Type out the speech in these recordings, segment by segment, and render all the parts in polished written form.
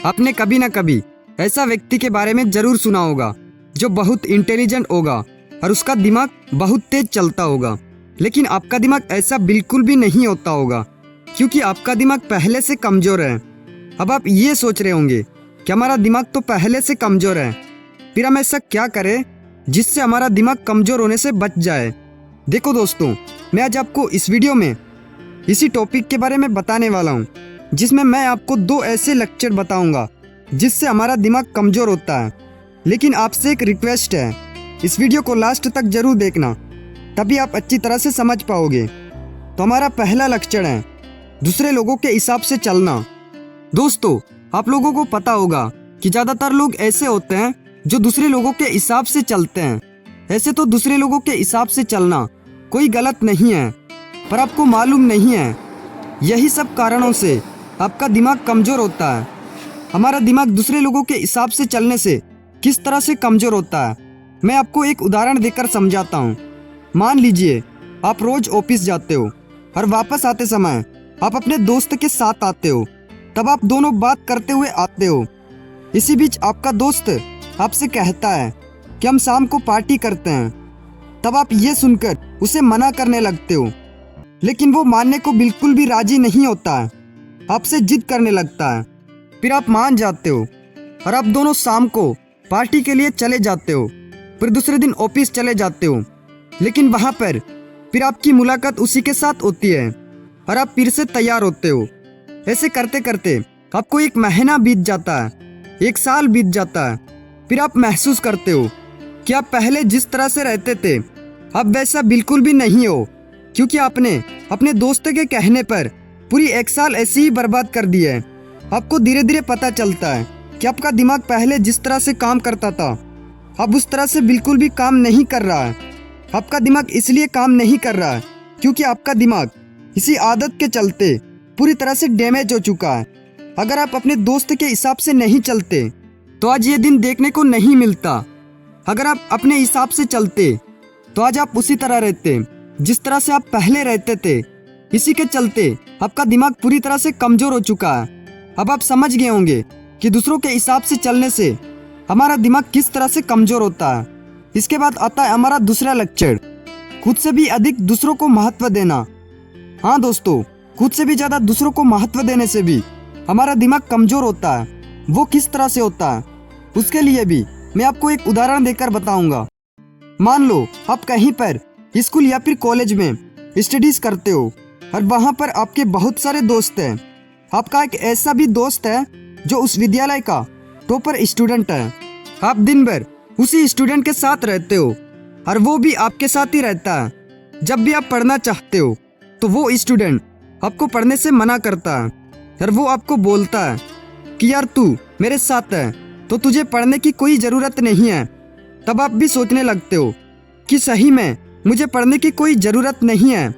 आपने कभी ना कभी ऐसा व्यक्ति के बारे में जरूर सुना होगा जो बहुत इंटेलिजेंट होगा और उसका दिमाग बहुत तेज चलता होगा। लेकिन आपका दिमाग ऐसा बिल्कुल भी नहीं होता होगा, क्योंकि आपका दिमाग पहले से कमज़ोर है। अब आप ये सोच रहे होंगे कि हमारा दिमाग तो पहले से कमज़ोर है, फिर हम ऐसा क्या करें जिससे हमारा दिमाग कमज़ोर होने से बच जाए। देखो दोस्तों, मैं आज आपको इस वीडियो में इसी टॉपिक के बारे में बताने वाला हूँ, जिसमें मैं आपको 2 ऐसे लेक्चर बताऊंगा जिससे हमारा दिमाग कमज़ोर होता है। लेकिन आपसे एक रिक्वेस्ट है, इस वीडियो को लास्ट तक जरूर देखना, तभी आप अच्छी तरह से समझ पाओगे। तो हमारा पहला लेक्चर है दूसरे लोगों के हिसाब से चलना। दोस्तों, आप लोगों को पता होगा कि ज़्यादातर लोग ऐसे होते हैं जो दूसरे लोगों के हिसाब से चलते हैं। ऐसे तो दूसरे लोगों के हिसाब से चलना कोई गलत नहीं है, पर आपको मालूम नहीं है यही सब कारणों से आपका दिमाग कमज़ोर होता है। हमारा दिमाग दूसरे लोगों के हिसाब से चलने से किस तरह से कमज़ोर होता है, मैं आपको एक उदाहरण देकर समझाता हूँ। मान लीजिए आप रोज़ ऑफिस जाते हो और वापस आते समय आप अपने दोस्त के साथ आते हो। तब आप दोनों बात करते हुए आते हो। इसी बीच आपका दोस्त आपसे कहता है कि हम शाम को पार्टी करते हैं। तब आप ये सुनकर उसे मना करने लगते हो, लेकिन वो मानने को बिल्कुल भी राजी नहीं होता है, आपसे जिद करने लगता है। फिर आप मान जाते हो और आप दोनों शाम को पार्टी के लिए चले जाते हो। फिर दूसरे दिन ऑफिस चले जाते हो, लेकिन वहाँ पर फिर आपकी मुलाकात उसी के साथ होती है और आप फिर से तैयार होते हो। ऐसे करते करते आपको 1 महीना बीत जाता है, 1 साल बीत जाता है। फिर आप महसूस करते हो कि आप पहले जिस तरह से रहते थे अब वैसा बिल्कुल भी नहीं हो, क्योंकि आपने अपने दोस्त के कहने पर पूरी 1 साल ऐसे ही बर्बाद कर दिया है। आपको धीरे धीरे पता चलता है कि आपका दिमाग पहले जिस तरह से काम करता था अब उस तरह से बिल्कुल भी काम नहीं कर रहा है। आपका दिमाग इसलिए काम नहीं कर रहा है क्योंकि आपका दिमाग इसी आदत के चलते पूरी तरह से डैमेज हो चुका है। अगर आप अपने दोस्त के हिसाब से नहीं चलते तो आज ये दिन देखने को नहीं मिलता। अगर आप अपने हिसाब से चलते तो आज आप उसी तरह रहते जिस तरह से आप पहले रहते थे। इसी के चलते आपका दिमाग पूरी तरह से कमज़ोर हो चुका है। अब आप समझ गए होंगे कि दूसरों के हिसाब से चलने से हमारा दिमाग किस तरह से कमज़ोर होता है। इसके बाद आता है हमारा दूसरा लेक्चर, खुद से भी अधिक दूसरों को महत्व देना। हाँ दोस्तों, खुद से भी ज़्यादा दूसरों को महत्व देने से भी हमारा दिमाग कमज़ोर होता है। वो किस तरह से होता है उसके लिए भी मैं आपको एक उदाहरण देकर बताऊंगा। मान लो आप कहीं पर स्कूल या फिर कॉलेज में स्टडीज करते हो और वहाँ पर आपके बहुत सारे दोस्त हैं। आपका एक ऐसा भी दोस्त है जो उस विद्यालय का टॉपर स्टूडेंट है। आप दिन भर उसी स्टूडेंट के साथ रहते हो और वो भी आपके साथ ही रहता है। जब भी आप पढ़ना चाहते हो तो वो स्टूडेंट आपको पढ़ने से मना करता है और वो आपको बोलता है कि यार तू मेरे साथ है तो तुझे पढ़ने की कोई ज़रूरत नहीं है। तब आप भी सोचने लगते हो कि सही में मुझे पढ़ने की कोई ज़रूरत नहीं है,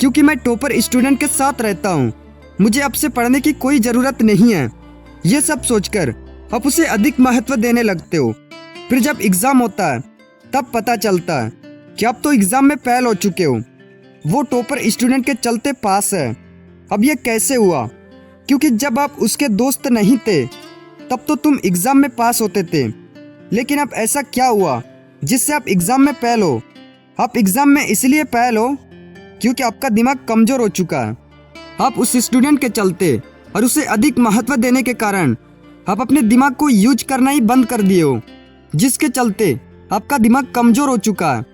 क्योंकि मैं टॉपर स्टूडेंट के साथ रहता हूँ, मुझे अब से पढ़ने की कोई ज़रूरत नहीं है। ये सब सोचकर आप उसे अधिक महत्व देने लगते हो। फिर जब एग्ज़ाम होता है तब पता चलता है कि आप तो एग्ज़ाम में फेल हो चुके हो। वो टॉपर स्टूडेंट के चलते पास है। अब ये कैसे हुआ? क्योंकि जब आप उसके दोस्त नहीं थे तब तो तुम एग्ज़ाम में पास होते थे, लेकिन अब ऐसा क्या हुआ जिससे आप एग्ज़ाम में फेल हो? आप एग्ज़ाम में इसलिए फेल हो क्योंकि आपका दिमाग कमज़ोर हो चुका है। आप उस स्टूडेंट के चलते और उसे अधिक महत्व देने के कारण आप अपने दिमाग को यूज करना ही बंद कर दिए हो, जिसके चलते आपका दिमाग कमज़ोर हो चुका है।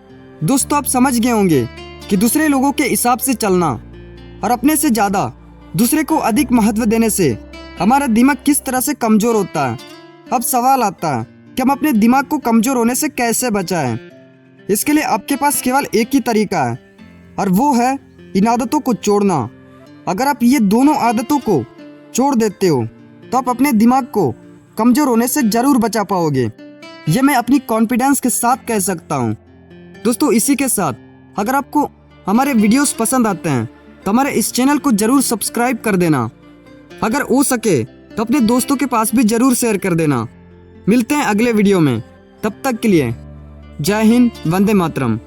दोस्तों, आप समझ गए होंगे कि दूसरे लोगों के हिसाब से चलना और अपने से ज़्यादा दूसरे को अधिक महत्व देने से हमारा दिमाग किस तरह से कमज़ोर होता है। अब सवाल आता है कि हम अपने दिमाग को कमज़ोर होने से कैसे बचाएं। इसके लिए आपके पास केवल एक ही तरीका है और वो है इन आदतों को छोड़ना। अगर आप ये दोनों आदतों को छोड़ देते हो तो आप अपने दिमाग को कमज़ोर होने से ज़रूर बचा पाओगे। ये मैं अपनी कॉन्फिडेंस के साथ कह सकता हूँ। दोस्तों, इसी के साथ अगर आपको हमारे वीडियोस पसंद आते हैं तो हमारे इस चैनल को ज़रूर सब्सक्राइब कर देना। अगर हो सके तो अपने दोस्तों के पास भी ज़रूर शेयर कर देना। मिलते हैं अगले वीडियो में, तब तक के लिए जय हिंद, वंदे मातरम।